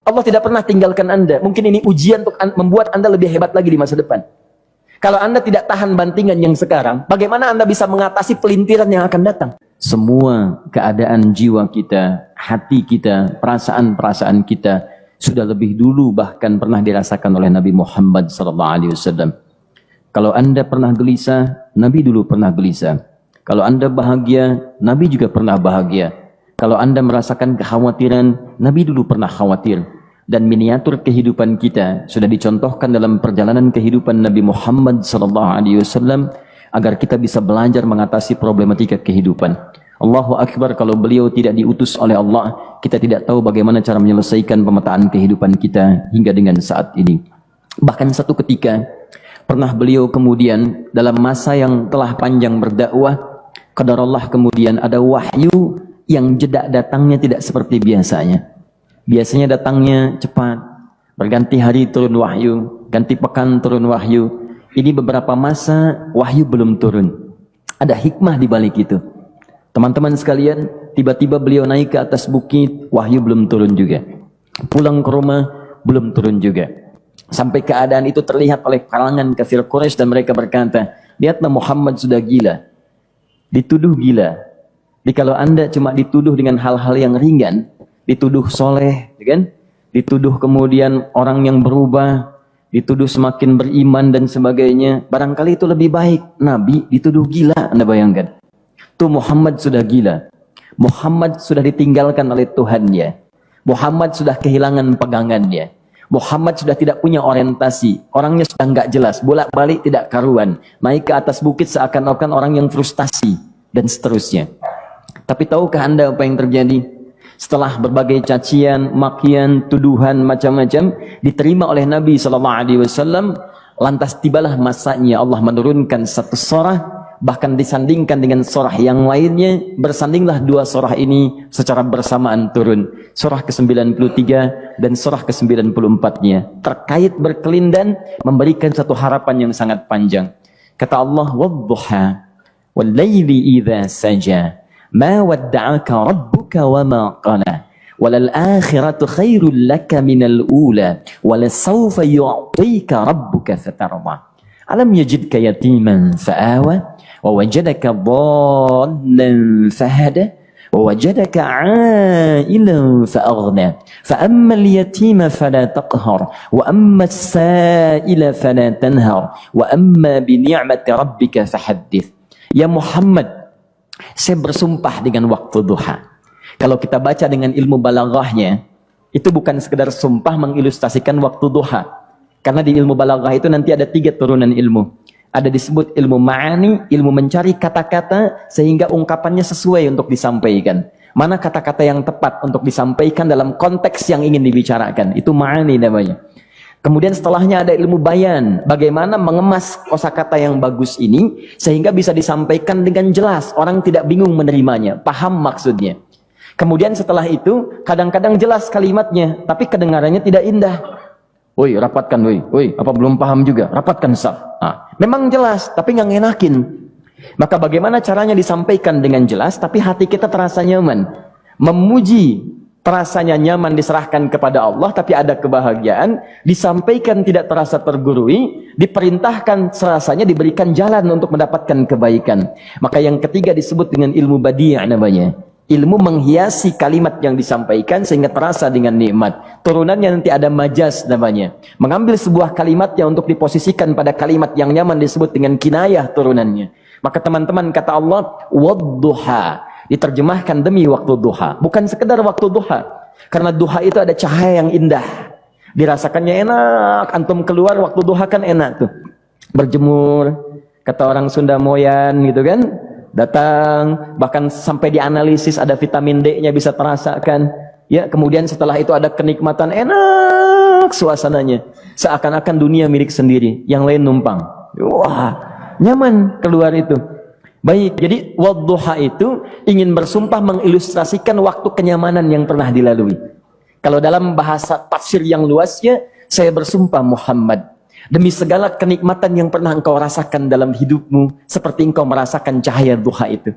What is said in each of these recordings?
Allah tidak pernah tinggalkan Anda. Mungkin ini ujian untuk membuat Anda lebih hebat lagi di masa depan. Kalau Anda tidak tahan bantingan yang sekarang, bagaimana Anda bisa mengatasi pelintiran yang akan datang? Semua keadaan jiwa kita, hati kita, perasaan-perasaan kita sudah lebih dulu bahkan pernah dirasakan oleh Nabi Muhammad SAW. Kalau Anda pernah gelisah, Nabi dulu pernah gelisah. Kalau Anda bahagia, Nabi juga pernah bahagia. Kalau Anda merasakan kekhawatiran, Nabi dulu pernah khawatir. Dan miniatur kehidupan kita sudah dicontohkan dalam perjalanan kehidupan Nabi Muhammad SAW agar kita bisa belajar mengatasi problematika kehidupan. Allahu Akbar, kalau beliau tidak diutus oleh Allah, kita tidak tahu bagaimana cara menyelesaikan pemetaan kehidupan kita hingga dengan saat ini. Bahkan satu ketika, pernah beliau kemudian dalam masa yang telah panjang berdakwah, qadarullah kemudian ada wahyu yang jeda datangnya tidak seperti biasanya. Biasanya datangnya cepat, berganti hari turun wahyu, ganti pekan turun wahyu. Ini beberapa masa wahyu belum turun. Ada hikmah di balik itu. Teman-teman sekalian, tiba-tiba beliau naik ke atas bukit, wahyu belum turun juga. Pulang ke rumah, belum turun juga. Sampai keadaan itu terlihat oleh kalangan kafir Quraisy dan mereka berkata, lihatlah Muhammad sudah gila. Dituduh gila. Jadi kalau Anda cuma dituduh dengan hal-hal yang ringan, dituduh soleh, kan? Dituduh kemudian orang yang berubah, dituduh semakin beriman dan sebagainya. Barangkali itu lebih baik. Nabi dituduh gila, Anda bayangkan. Tuh Muhammad sudah gila. Muhammad sudah ditinggalkan oleh Tuhannya. Muhammad sudah kehilangan pegangannya. Muhammad sudah tidak punya orientasi. Orangnya sudah nggak jelas, bolak-balik tidak karuan. Naik ke atas bukit seakan-akan orang yang frustasi dan seterusnya. Tapi tahukah Anda apa yang terjadi? Setelah berbagai cacian, makian, tuduhan macam-macam diterima oleh Nabi SAW, lantas tibalah masanya Allah menurunkan satu surah, bahkan disandingkan dengan surah yang lainnya, bersandinglah dua surah ini secara bersamaan turun. Surah ke-93 dan surah ke-94-nya terkait berkelindan, memberikan satu harapan yang sangat panjang. Kata Allah, "Wadduha wal laili idza saja." Ma wadda'aka rabbuka wa ma qala walal akhiratu khairul laka minal ula walasawfa yu'tika rabbuka fatarda alam yajidka yatiman fa'awa wa wajadaka dhallan fahada wa wajadaka 'ailan fa'aghna fa ammal yatima fala taqhar wa ammas sa'ila fala tanhar wa amma bi ni'mati rabbika fahaddits. Ya Muhammad, saya bersumpah dengan waktu duha. Kalau kita baca dengan ilmu balaghahnya, itu bukan sekedar sumpah mengilustrasikan waktu duha. Karena di ilmu balaghah itu nanti ada 3 turunan ilmu. Ada disebut ilmu ma'ani, ilmu mencari kata-kata sehingga ungkapannya sesuai untuk disampaikan. Mana kata-kata yang tepat untuk disampaikan dalam konteks yang ingin dibicarakan. Itu ma'ani namanya. Kemudian setelahnya ada ilmu bayan, bagaimana mengemas kosakata yang bagus ini sehingga bisa disampaikan dengan jelas, orang tidak bingung menerimanya, paham maksudnya. Kemudian setelah itu kadang-kadang jelas kalimatnya, tapi kedengarannya tidak indah. Woi, rapatkan, woi, apa belum paham juga? Rapatkan saf. Memang jelas, tapi nggak ngenakin. Maka bagaimana caranya disampaikan dengan jelas, tapi hati kita terasa nyaman, memuji. Rasanya nyaman diserahkan kepada Allah, tapi ada kebahagiaan, disampaikan tidak terasa tergurui, diperintahkan serasanya diberikan jalan untuk mendapatkan kebaikan. Maka yang ketiga disebut dengan ilmu badi' namanya. Ilmu menghiasi kalimat yang disampaikan sehingga terasa dengan nikmat. Turunannya nanti ada majaz namanya. Mengambil sebuah kalimat yang untuk diposisikan pada kalimat yang nyaman disebut dengan kinayah turunannya. Maka teman-teman kata Allah, wadduha. Diterjemahkan demi waktu duha, bukan sekedar waktu duha, karena duha itu ada cahaya yang indah, dirasakannya enak. Antum keluar waktu duha kan enak tuh, berjemur, kata orang Sunda moyan gitu kan, datang, bahkan sampai dianalisis ada vitamin D-nya bisa terasakan. Ya, kemudian setelah itu ada kenikmatan, enak suasananya, seakan-akan dunia milik sendiri, yang lain numpang. Wah, nyaman keluar itu. Baik, jadi wadduha itu ingin bersumpah mengilustrasikan waktu kenyamanan yang pernah dilalui. Kalau dalam bahasa tafsir yang luasnya, saya bersumpah Muhammad, demi segala kenikmatan yang pernah engkau rasakan dalam hidupmu, seperti engkau merasakan cahaya duha itu.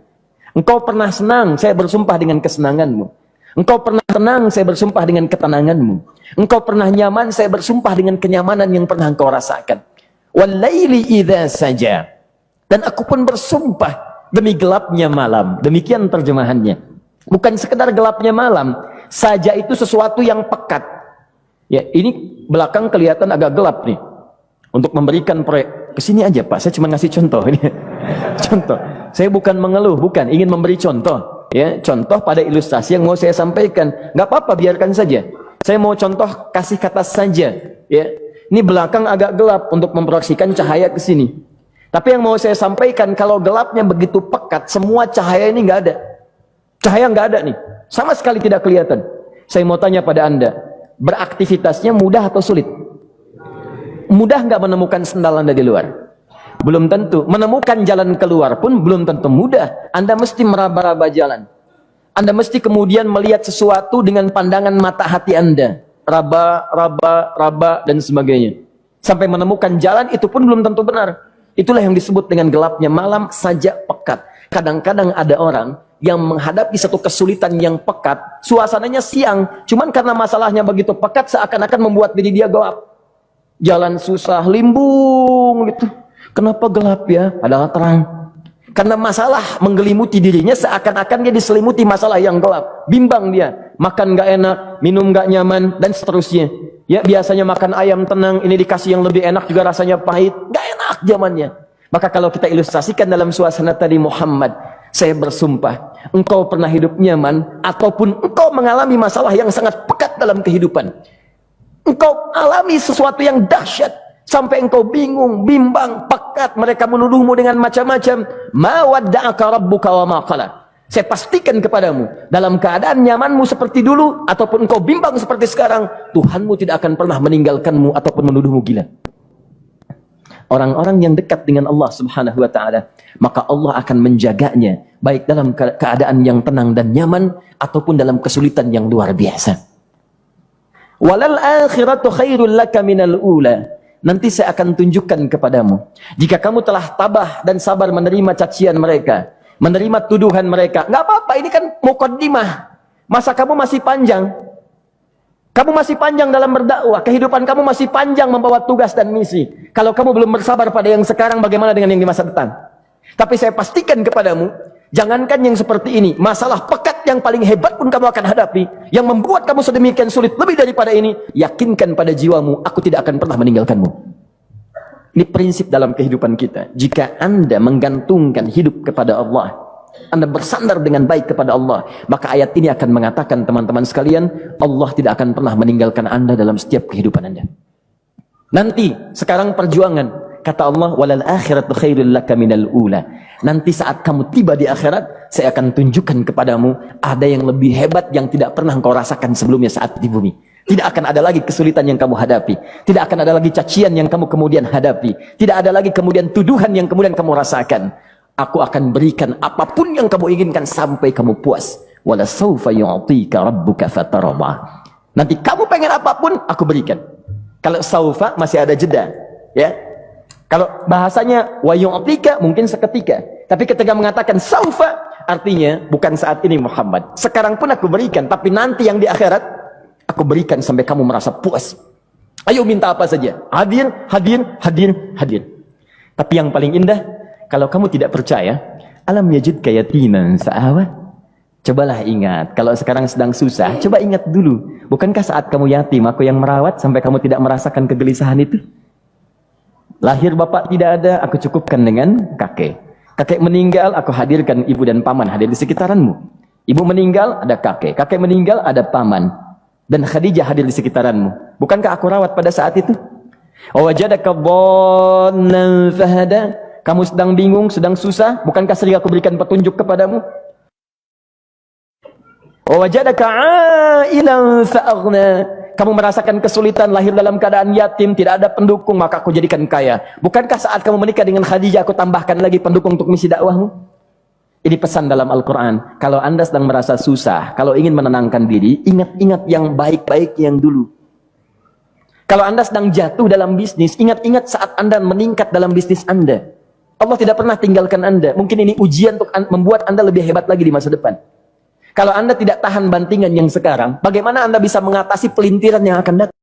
Engkau pernah senang, saya bersumpah dengan kesenanganmu. Engkau pernah tenang, saya bersumpah dengan ketenanganmu. Engkau pernah nyaman, saya bersumpah dengan kenyamanan yang pernah engkau rasakan. Wal-laili idza saja. Dan aku pun bersumpah demi gelapnya malam. Demikian terjemahannya. Bukan sekedar gelapnya malam, saja itu sesuatu yang pekat. Ya, ini belakang kelihatan agak gelap nih. Untuk memberikan proyek, kesini aja Pak, saya cuma ngasih contoh ini. Contoh. Saya bukan mengeluh, bukan, ingin memberi contoh. Ya, contoh pada ilustrasi yang mau saya sampaikan. Nggak apa-apa, biarkan saja. Saya mau contoh kasih kata saja. Ya, ini belakang agak gelap untuk memproyeksikan cahaya ke sini. Tapi yang mau saya sampaikan, kalau gelapnya begitu pekat, semua cahaya ini nggak ada. Cahaya nggak ada nih, sama sekali tidak kelihatan. Saya mau tanya pada Anda, beraktivitasnya mudah atau sulit? Mudah nggak menemukan sendal Anda di luar? Belum tentu. Menemukan jalan keluar pun belum tentu mudah. Anda mesti meraba-raba jalan. Anda mesti kemudian melihat sesuatu dengan pandangan mata hati Anda. Raba, dan sebagainya. Sampai menemukan jalan itu pun belum tentu benar. Itulah yang disebut dengan gelapnya malam saja pekat. Kadang-kadang ada orang yang menghadapi satu kesulitan yang pekat. Suasananya siang. Cuman karena masalahnya begitu pekat seakan-akan membuat diri dia gelap. Jalan susah, limbung gitu. Kenapa gelap ya? Padahal terang. Karena masalah menggelimuti dirinya seakan-akan dia diselimuti masalah yang gelap. Bimbang dia. Makan gak enak, minum gak nyaman, dan seterusnya. Ya, biasanya makan ayam tenang, ini dikasih yang lebih enak juga rasanya pahit. Gak enak zamannya. Maka kalau kita ilustrasikan dalam suasana tadi Muhammad, saya bersumpah, engkau pernah hidup nyaman, ataupun engkau mengalami masalah yang sangat pekat dalam kehidupan. Engkau alami sesuatu yang dahsyat. Sampai engkau bingung, bimbang, pekat, mereka menuduhmu dengan macam-macam. Ma wadda'aka rabbuka wa ma qala. Saya pastikan kepadamu, dalam keadaan nyamanmu seperti dulu ataupun engkau bimbang seperti sekarang, Tuhanmu tidak akan pernah meninggalkanmu ataupun menuduhmu gila. Orang-orang yang dekat dengan Allah Subhanahu wa taala, maka Allah akan menjaganya baik dalam keadaan yang tenang dan nyaman ataupun dalam kesulitan yang luar biasa. Walal akhiratu khairul laka minal ula. Nanti saya akan tunjukkan kepadamu. Jika kamu telah tabah dan sabar menerima cacian mereka, menerima tuduhan mereka, nggak apa-apa, ini kan muqaddimah. Masa kamu masih panjang. Kamu masih panjang dalam berdakwah. Kehidupan kamu masih panjang membawa tugas dan misi. Kalau kamu belum bersabar pada yang sekarang, bagaimana dengan yang di masa depan? Tapi saya pastikan kepadamu, jangankan yang seperti ini, masalah pekat yang paling hebat pun kamu akan hadapi, yang membuat kamu sedemikian sulit lebih daripada ini, yakinkan pada jiwamu, aku tidak akan pernah meninggalkanmu. Ini prinsip dalam kehidupan kita. Jika Anda menggantungkan hidup kepada Allah, Anda bersandar dengan baik kepada Allah, maka ayat ini akan mengatakan, teman-teman sekalian, Allah tidak akan pernah meninggalkan Anda dalam setiap kehidupan Anda. Nanti, sekarang perjuangan. Kata Allah, walal akhiratu khairul laka minal ula. Nanti saat kamu tiba di akhirat, saya akan tunjukkan kepadamu ada yang lebih hebat yang tidak pernah engkau rasakan sebelumnya saat di bumi. Tidak akan ada lagi kesulitan yang kamu hadapi. Tidak akan ada lagi cacian yang kamu kemudian hadapi. Tidak ada lagi kemudian tuduhan yang kemudian kamu rasakan. Aku akan berikan apapun yang kamu inginkan sampai kamu puas. Wala sawfa yu'tika rabbuka fatarda. Nanti kamu pengen apapun, aku berikan. Kalau saufa masih ada jeda, ya. Kalau bahasanya wa yu'tika mungkin seketika. Tapi ketika mengatakan saufa, artinya bukan saat ini Muhammad. Sekarang pun aku berikan, tapi nanti yang di akhirat aku berikan sampai kamu merasa puas. Ayo minta apa saja. Hadir, hadir, hadir, hadir. Tapi yang paling indah, kalau kamu tidak percaya, alam yajidka yatiman fa'awa. Cobalah ingat, kalau sekarang sedang susah, coba ingat dulu. Bukankah saat kamu yatim, aku yang merawat sampai kamu tidak merasakan kegelisahan itu? Lahir bapak tidak ada, aku cukupkan dengan kakek. Kakek meninggal, aku hadirkan ibu dan paman hadir di sekitaranmu. Ibu meninggal, ada kakek. Kakek meninggal, ada paman. Dan Khadijah hadir di sekitaranmu. Bukankah aku rawat pada saat itu? Wajadaka dhannan fahada. Kamu sedang bingung, sedang susah. Bukankah sering aku berikan petunjuk kepadamu? Wajadaka ailan fa'aghna. Kamu merasakan kesulitan, lahir dalam keadaan yatim, tidak ada pendukung, maka aku jadikan kaya. Bukankah saat kamu menikah dengan Khadijah, aku tambahkan lagi pendukung untuk misi dakwahmu? Ini pesan dalam Al-Quran. Kalau Anda sedang merasa susah, kalau ingin menenangkan diri, ingat-ingat yang baik-baik yang dulu. Kalau Anda sedang jatuh dalam bisnis, ingat-ingat saat Anda meningkat dalam bisnis Anda. Allah tidak pernah tinggalkan Anda. Mungkin ini ujian untuk membuat Anda lebih hebat lagi di masa depan. Kalau Anda tidak tahan bantingan yang sekarang, bagaimana Anda bisa mengatasi pelintiran yang akan datang?